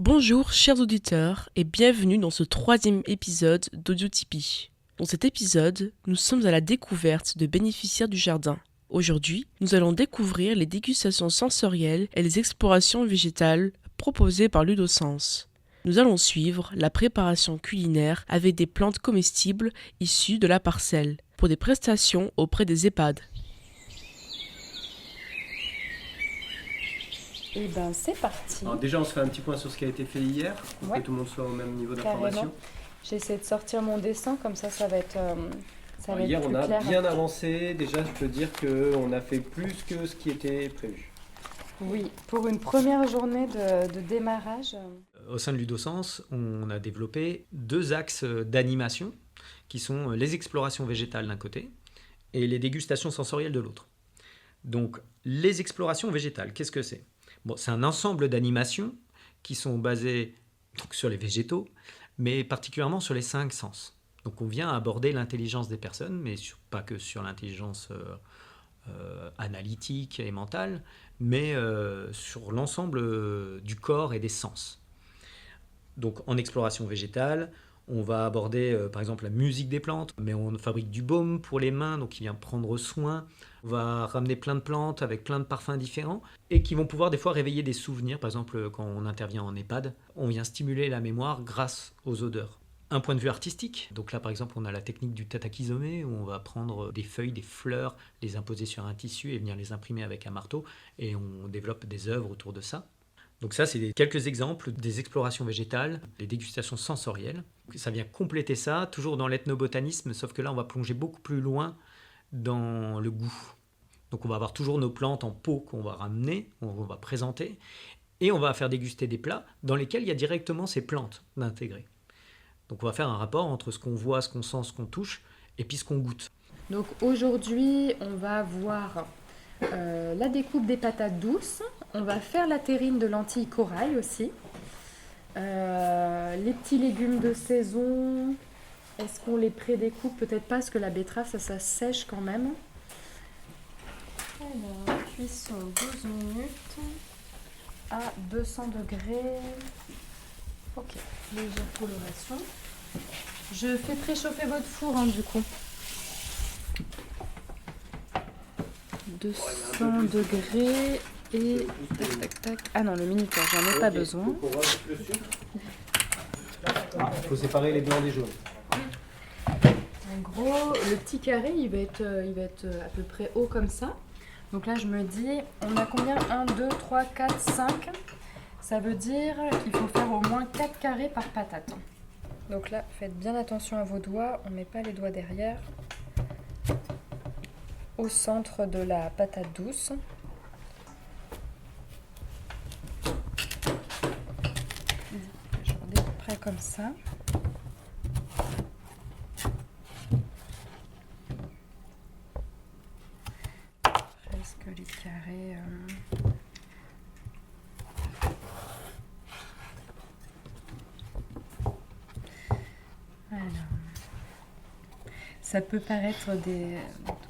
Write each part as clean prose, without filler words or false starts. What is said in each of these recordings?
Bonjour chers auditeurs et bienvenue dans ce troisième épisode d'Audiotypie. Dans cet épisode, nous sommes à la découverte de bénéficiaires du jardin. Aujourd'hui, nous allons découvrir les dégustations sensorielles et les explorations végétales proposées par Ludosens. Nous allons suivre la préparation culinaire avec des plantes comestibles issues de la parcelle pour des prestations auprès des EHPAD. Et ben c'est parti. Alors déjà on se fait un petit point sur ce qui a été fait hier, pour Ouais. que tout le monde soit au même niveau Carrément. d'information. J'essaie de sortir mon dessin, comme ça va être, Hier être on plus a clair. bien avancé, déjà je peux dire qu'on a fait plus que ce qui était prévu. Oui, pour une première journée de démarrage. Au sein de Ludosens, on a développé deux axes d'animation qui sont les explorations végétales d'un côté et les dégustations sensorielles de l'autre. Donc les explorations végétales, qu'est-ce que c'est ? Bon, c'est un ensemble d'animations qui sont basées donc, sur les végétaux, mais particulièrement sur les 5 sens. Donc on vient aborder l'intelligence des personnes, mais pas que sur l'intelligence analytique et mentale, mais sur l'ensemble du corps et des sens. Donc en exploration végétale, on va aborder par exemple la musique des plantes, mais on fabrique du baume pour les mains, donc il vient prendre soin. On va ramener plein de plantes avec plein de parfums différents et qui vont pouvoir des fois réveiller des souvenirs. Par exemple, quand on intervient en EHPAD, on vient stimuler la mémoire grâce aux odeurs. Un point de vue artistique, donc là par exemple on a la technique du tatakizome où on va prendre des feuilles, des fleurs, les imposer sur un tissu et venir les imprimer avec un marteau et on développe des œuvres autour de ça. Donc ça, c'est quelques exemples des explorations végétales, des dégustations sensorielles. Ça vient compléter ça, toujours dans l'ethnobotanisme, sauf que là, on va plonger beaucoup plus loin dans le goût. Donc on va avoir toujours nos plantes en pot qu'on va ramener, on va présenter, et on va faire déguster des plats dans lesquels il y a directement ces plantes d'intégrer. Donc on va faire un rapport entre ce qu'on voit, ce qu'on sent, ce qu'on touche, et puis ce qu'on goûte. Donc aujourd'hui, on va voir la découpe des patates douces. On va faire la terrine de lentilles corail aussi. Les petits légumes de saison. Est-ce qu'on les prédécoupe ? Peut-être pas, parce que la betterave, ça sèche quand même. Alors, cuisson 12 minutes à 200 degrés. Ok, légère coloration. Je fais préchauffer votre four, du coup. 200 degrés et tac tac tac. Ah non, le minuteur, j'en ai pas besoin. Il faut séparer les blancs des jaunes. En gros, le petit carré, il va être à peu près haut comme ça. Donc là, je me dis, on a combien ? 1, 2, 3, 4, 5. Ça veut dire qu'il faut faire au moins 4 carrés par patate. Donc là, faites bien attention à vos doigts. On ne met pas les doigts derrière. Au centre de la patate douce. Je redécoupe à peu près comme ça. Presque les carrés. Alors. Ça peut paraître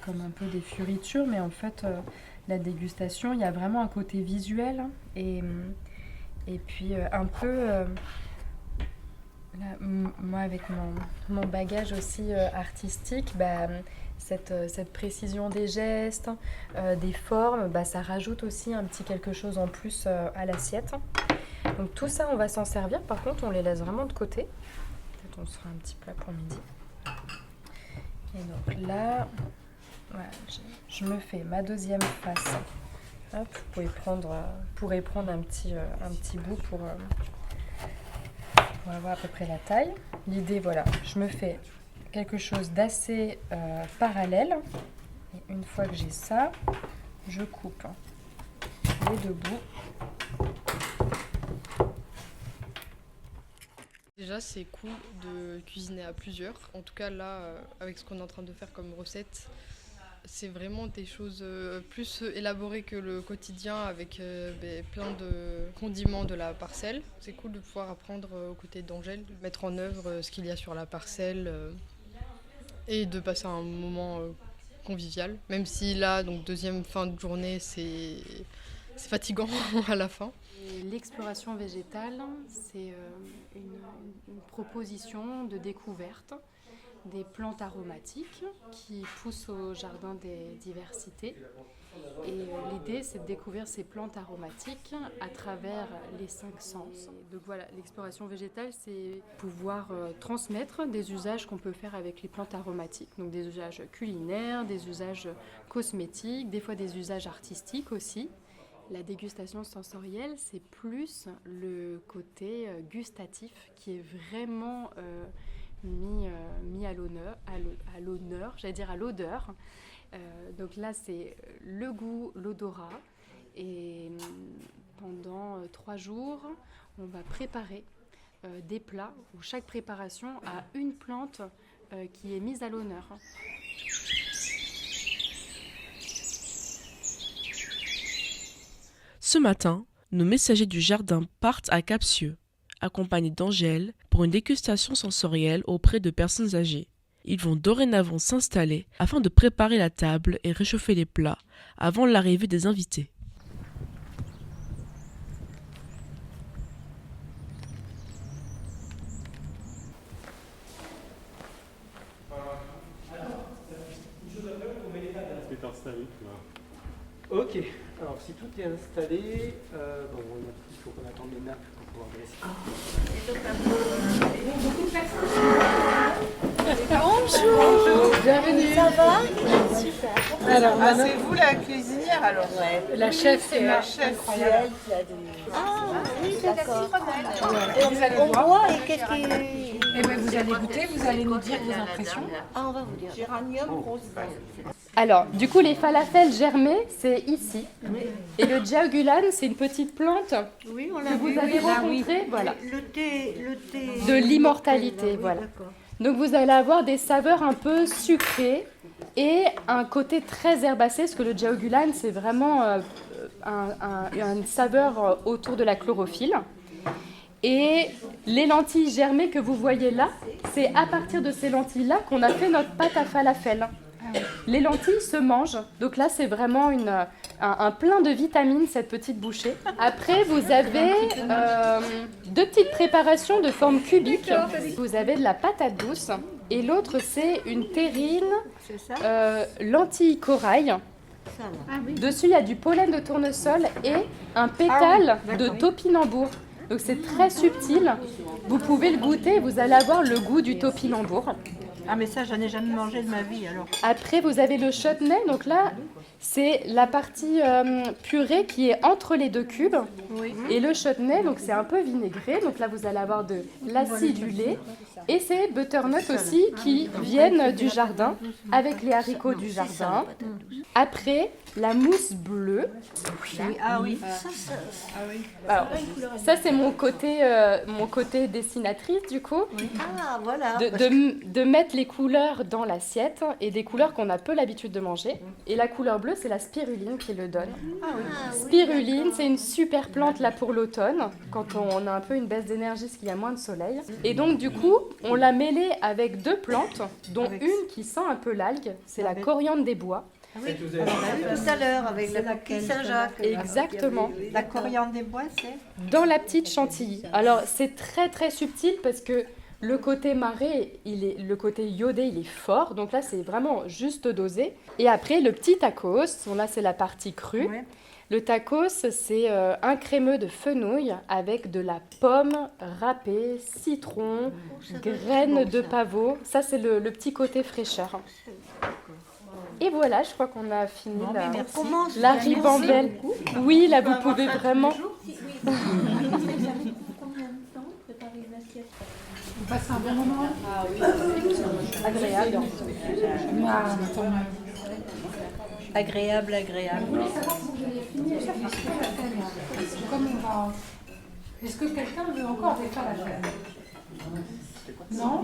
comme un peu des fioritures, mais en fait, la dégustation, il y a vraiment un côté visuel et puis un peu, là, moi avec mon bagage aussi artistique, cette précision des gestes, des formes, ça rajoute aussi un petit quelque chose en plus à l'assiette. Donc tout ça, on va s'en servir. Par contre, on les laisse vraiment de côté. Peut-être on se fera un petit plat pour midi. Et donc là, voilà, je me fais ma deuxième face. Hop, vous pourrez prendre un petit bout pour avoir à peu près la taille. L'idée, voilà, je me fais quelque chose d'assez parallèle. Et une fois que j'ai ça, je coupe les deux bouts. Déjà, c'est cool de cuisiner à plusieurs. En tout cas, là, avec ce qu'on est en train de faire comme recette, c'est vraiment des choses plus élaborées que le quotidien avec plein de condiments de la parcelle. C'est cool de pouvoir apprendre aux côtés d'Angèle, de mettre en œuvre ce qu'il y a sur la parcelle et de passer un moment convivial. Même si là, donc deuxième fin de journée, c'est c'est fatigant à la fin. Et l'exploration végétale, c'est une proposition de découverte des plantes aromatiques qui poussent au jardin des diversités. Et l'idée, c'est de découvrir ces plantes aromatiques à travers les 5 sens. Donc voilà, l'exploration végétale, c'est pouvoir transmettre des usages qu'on peut faire avec les plantes aromatiques. Donc des usages culinaires, des usages cosmétiques, des fois des usages artistiques aussi. La dégustation sensorielle, c'est plus le côté gustatif qui est vraiment mis à l'honneur, j'allais dire à l'odeur. Donc là, c'est le goût, l'odorat. Et pendant 3 jours, on va préparer des plats où chaque préparation a une plante qui est mise à l'honneur. Ce matin, nos messagers du jardin partent à Capcieux, accompagnés d'Angèle, pour une dégustation sensorielle auprès de personnes âgées. Ils vont dorénavant s'installer afin de préparer la table et réchauffer les plats avant l'arrivée des invités. C'est installé, tu vois. Ok, alors si tout est installé, il faut qu'on attende les nappes pour pouvoir dresser. Bonjour. Bienvenue. Ça va? Super. Alors, c'est vous la cuisinière alors? Ouais. La chef, C'est la chef. C'est elle qui a donné. Ah oui, d'accord. Vous allez On voir. boit et qu'est-ce qui... Eh bien, vous allez goûter, vous allez nous dire vos impressions. Ah, on va vous dire. Géranium rose. Alors, du coup, les falafels germés, c'est ici. Et le jiaogulan, c'est une petite plante Oui, on que l'a vu. vous avez rencontrée, voilà, Le thé. de l'immortalité, Oui, voilà. d'accord. Donc vous allez avoir des saveurs un peu sucrées et un côté très herbacé, parce que le jiaogulan, c'est vraiment une saveur autour de la chlorophylle. Et les lentilles germées que vous voyez là, c'est à partir de ces lentilles-là qu'on a fait notre pâte à falafel. Les lentilles se mangent, donc là c'est vraiment un plein de vitamines cette petite bouchée. Après vous avez 2 petites préparations de forme cubique. Vous avez de la patate douce et l'autre c'est une terrine C'est ça? lentilles corail. Ça, là. Dessus il y a du pollen de tournesol et un pétale de topinambour. Donc c'est très subtil. Vous pouvez le goûter, vous allez avoir le goût du topinambour. Ah, mais ça, j'en ai jamais mangé de ma vie alors. Après, vous avez le chutney. Donc là, c'est la partie purée qui est entre les 2 cubes. Oui. Et le chutney, donc c'est un peu vinaigré. Donc là, vous allez avoir de l'acidulé. Et c'est butternut aussi qui viennent du jardin avec les haricots du jardin. Après, la mousse bleue. Ah oui. Alors, ça, c'est mon côté dessinatrice du coup. Ah, voilà. De mettre les couleurs dans l'assiette et des couleurs qu'on a peu l'habitude de manger. Et la couleur bleue, c'est la spiruline qui le donne. Spiruline, c'est une super plante là pour l'automne, quand on a un peu une baisse d'énergie, parce qu'il y a moins de soleil. Et donc du coup, on l'a mêlée avec 2 plantes, dont une qui sent un peu l'algue, c'est la coriandre des bois. On l'a vu tout à l'heure avec la coquille Saint-Jacques. Exactement. La coriandre des bois, c'est? Dans la petite chantilly. Alors c'est très très subtil parce que le côté marée, le côté iodé, il est fort. Donc là, c'est vraiment juste dosé. Et après, le petit tacos, là, c'est la partie crue. Ouais. Le tacos, c'est un crémeux de fenouil avec de la pomme râpée, citron, graines de pavot. Ça, c'est le petit côté fraîcheur. Et voilà, je crois qu'on a fini la ribambelle. Oui, là, vous pouvez vraiment... On passe un bon moment. Ah oui, agréable. Agréable, agréable. Comme on va... Est-ce que quelqu'un veut encore des falafels? Non?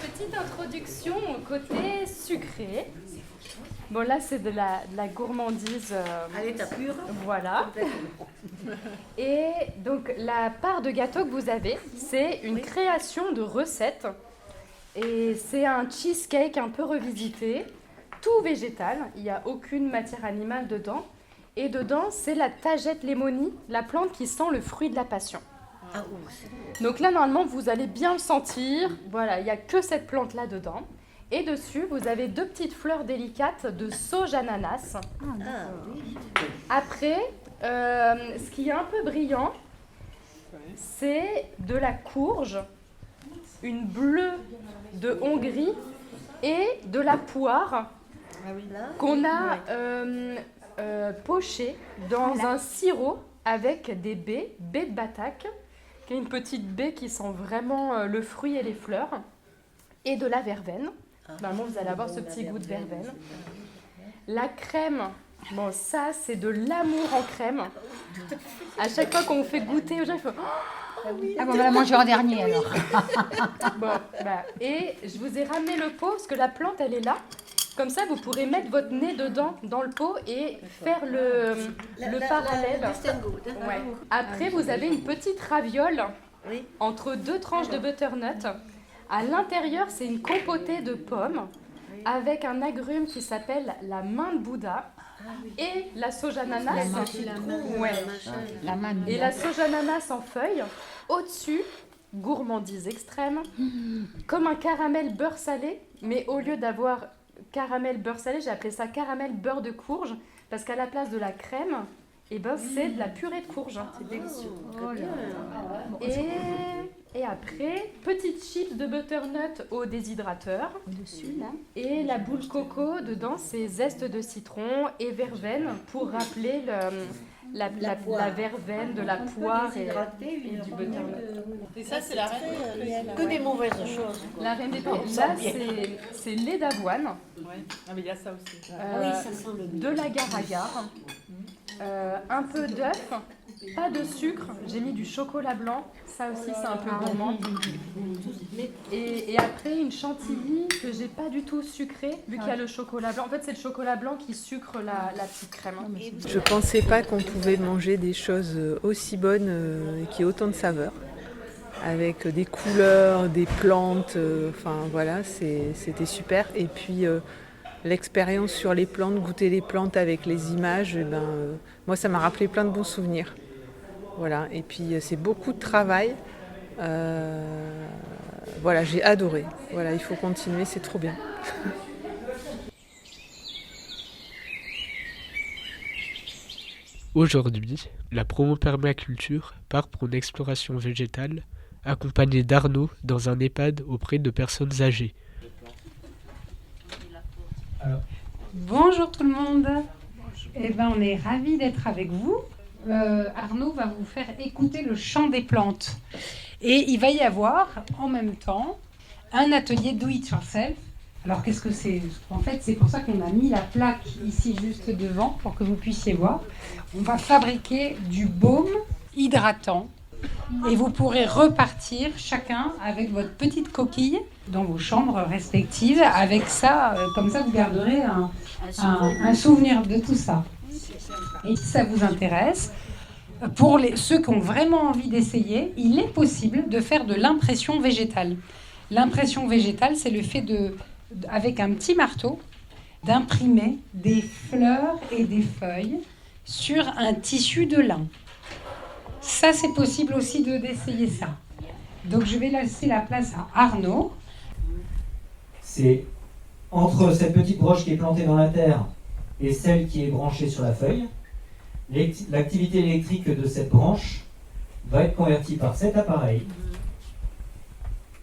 Petite introduction au côté sucré. Bon, là, c'est de la gourmandise. À l'état pur. Voilà. Et donc, la part de gâteau que vous avez, c'est une création de recette. Et c'est un cheesecake un peu revisité, tout végétal, il n'y a aucune matière animale dedans. Et dedans, c'est la tagette lémonie, la plante qui sent le fruit de la passion. Donc là, normalement, vous allez bien le sentir. Voilà, il n'y a que cette plante-là dedans. Et dessus, vous avez 2 petites fleurs délicates de sauge ananas. Après, ce qui est un peu brillant, c'est de la courge, une bleue de Hongrie et de la poire qu'on a pochée dans un sirop avec des baies de Batak, qui est une petite baie qui sent vraiment le fruit et les fleurs, et de la verveine. Normalement, vous allez avoir ce petit goût de verveine. La crème, bon, ça, c'est de l'amour en crème. À chaque fois qu'on vous fait goûter aux gens, il faut... Ah bon, on va la manger en dernier alors. Bon, et je vous ai ramené le pot, parce que la plante, elle est là. Comme ça, vous pourrez mettre votre nez dedans, dans le pot, et faire le parallèle. Ouais. Après, vous avez une petite raviole entre 2 tranches de butternut. À l'intérieur, c'est une compotée de pommes avec un agrume qui s'appelle la main de Bouddha et la sauge ananas. Et la sauge ananas en feuilles. Au-dessus, gourmandise extrême, comme un caramel beurre salé, mais au lieu d'avoir caramel beurre salé, j'ai appelé ça caramel beurre de courge, parce qu'à la place de la crème, c'est de la purée de courge. C'est délicieux. Et après, petites chips de butternut au déshydrateur. Au-dessus, là. Et la boule coco, dedans, c'est zeste de citron et verveine pour rappeler la verveine de la poire et du butternut. Et ça, c'est la reine que des mauvaises choses. La reine des pommes. Là, c'est lait d'avoine. Ah, mais il y a ça aussi. Ça sent le de l'agar-agar. Un peu d'œuf, pas de sucre, j'ai mis du chocolat blanc, ça aussi c'est un peu gourmand. Et après une chantilly que j'ai pas du tout sucrée, vu qu'il y a le chocolat blanc. En fait c'est le chocolat blanc qui sucre la petite crème. Je pensais pas qu'on pouvait manger des choses aussi bonnes et qui aient autant de saveurs, avec des couleurs, des plantes, enfin voilà, c'était super. Et puis l'expérience sur les plantes, goûter les plantes avec les images, moi ça m'a rappelé plein de bons souvenirs. Voilà, et puis c'est beaucoup de travail. Voilà, j'ai adoré. Voilà, il faut continuer, c'est trop bien. Aujourd'hui, la promo permaculture part pour une exploration végétale accompagnée d'Arnaud dans un EHPAD auprès de personnes âgées. Bonjour tout le monde. Eh ben, on est ravis d'être avec vous. Arnaud va vous faire écouter le chant des plantes. Et il va y avoir en même temps un atelier do it yourself. Alors qu'est-ce que c'est ? En fait, c'est pour ça qu'on a mis la plaque ici juste devant pour que vous puissiez voir. On va fabriquer du baume hydratant. Et vous pourrez repartir chacun avec votre petite coquille dans vos chambres respectives. Avec ça, comme ça, vous garderez un souvenir de tout ça. Et si ça vous intéresse, pour ceux qui ont vraiment envie d'essayer, il est possible de faire de l'impression végétale. L'impression végétale, c'est le fait avec un petit marteau, d'imprimer des fleurs et des feuilles sur un tissu de lin. Ça, c'est possible aussi d'essayer ça. Donc, je vais laisser la place à Arnaud. C'est entre cette petite broche qui est plantée dans la terre et celle qui est branchée sur la feuille. L'activité électrique de cette branche va être convertie par cet appareil.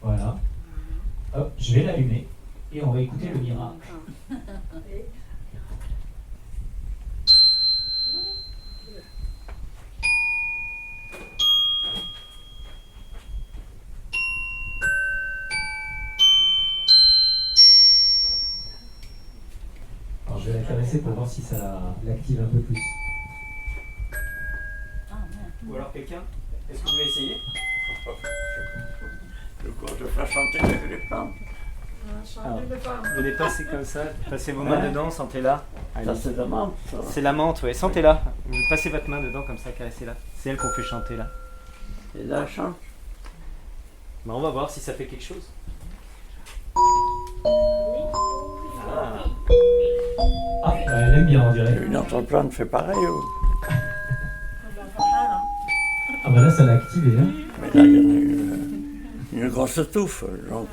Voilà. Hop, je vais l'allumer et on va écouter le miracle. Alors je vais la caresser pour voir si ça l'active un peu plus. Ou alors quelqu'un, est-ce que vous voulez essayer? De quoi? De faire chanter les plantes. Vous les passez comme ça, passez vos mains dedans, sentez-la. Ça c'est la menthe. C'est la menthe, oui, sentez-la. Vous passez votre main dedans comme ça, caressez-la. C'est elle qu'on fait chanter là. Et là, chante. On va voir si ça fait quelque chose. Ah, elle aime bien, on dirait. Une autre plante fait pareil. Ah bah là, ça l'a activé. Hein. Mais là, il y en a une grosse touffe. Donc,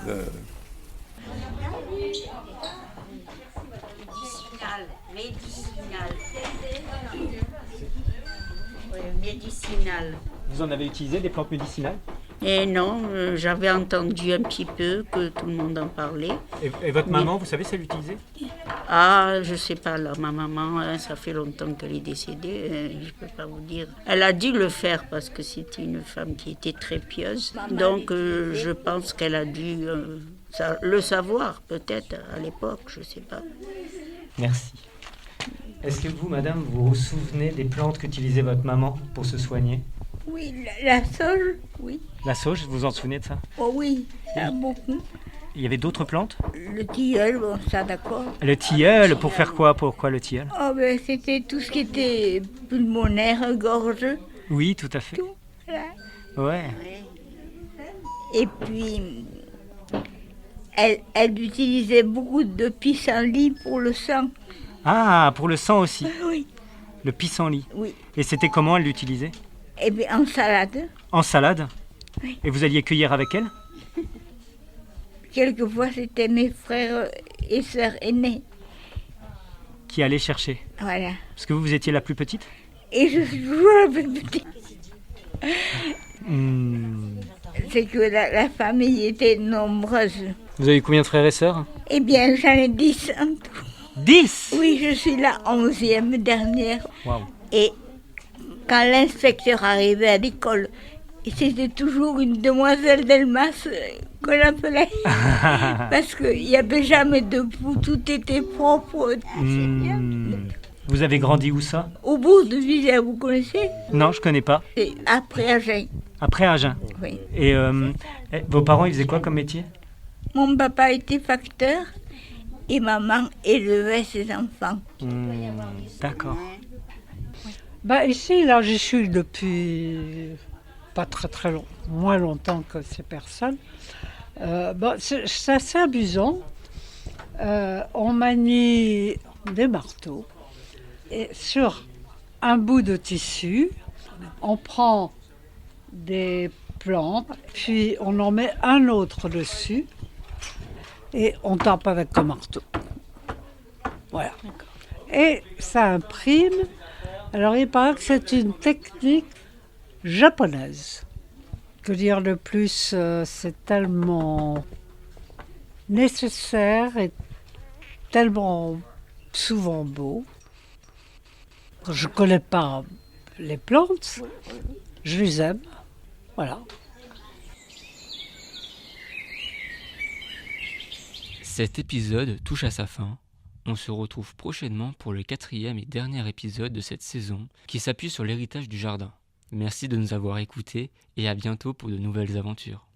Médicinal. Vous en avez utilisé des plantes médicinales? Et non, j'avais entendu un petit peu que tout le monde en parlait. Et votre maman, vous savez si elle l'utilisait? Ah, je sais pas, là, ma maman, ça fait longtemps qu'elle est décédée, je peux pas vous dire. Elle a dû le faire parce que c'était une femme qui était très pieuse. Donc, je pense qu'elle a dû le savoir, peut-être, à l'époque, je sais pas. Merci. Est-ce que vous, madame, vous vous souvenez des plantes qu'utilisait votre maman pour se soigner? Oui, la sauge, oui. La sauge, vous vous en souvenez de ça? Oh oui, ça beaucoup. Il y avait d'autres plantes? Le tilleul, bon, ça d'accord. Le tilleul, pour faire quoi? Pourquoi le tilleul? Oh ben c'était tout ce qui était pulmonaire, gorge. Oui, tout à fait. Tout, voilà. Ouais. Et puis, elle utilisait beaucoup de pissenlit pour le sang. Ah, pour le sang aussi? Oui. Le pissenlit? Oui. Et c'était comment elle l'utilisait? Eh bien, en salade. En salade? Oui. Et vous alliez cueillir avec elle? Quelquefois, c'était mes frères et sœurs aînés. Qui allaient chercher? Voilà. Parce que vous étiez la plus petite? Et je suis toujours la plus petite. C'est que la famille était nombreuse. Vous avez combien de frères et sœurs? Eh bien, j'en ai 10 en tout. 10? Oui, je suis la 11e dernière. Wow. Et quand l'inspecteur arrivait à l'école, c'était toujours une demoiselle d'Elmas qu'on appelait. Parce qu'il n'y avait jamais de boue, tout était propre. Vous avez grandi où ça? Au bout de Villers, vous connaissez? Non, je connais pas. C'est après Agen. Après Agen? Oui. Et vos parents, ils faisaient quoi comme métier? Mon papa était facteur et maman élevait ses enfants. D'accord. Bah ici, là, j'y suis depuis pas très long, moins longtemps que ces personnes. C'est assez amusant. On manie des marteaux et sur un bout de tissu, on prend des plantes, puis on en met un autre dessus et on tape avec un marteau. Voilà. Et ça imprime. Alors il paraît que c'est une technique japonaise. Que dire de plus, c'est tellement nécessaire et tellement souvent beau. Je ne connais pas les plantes, je les aime. Voilà. Cet épisode touche à sa fin. On se retrouve prochainement pour le 4e et dernier épisode de cette saison qui s'appuie sur l'héritage du jardin. Merci de nous avoir écoutés et à bientôt pour de nouvelles aventures.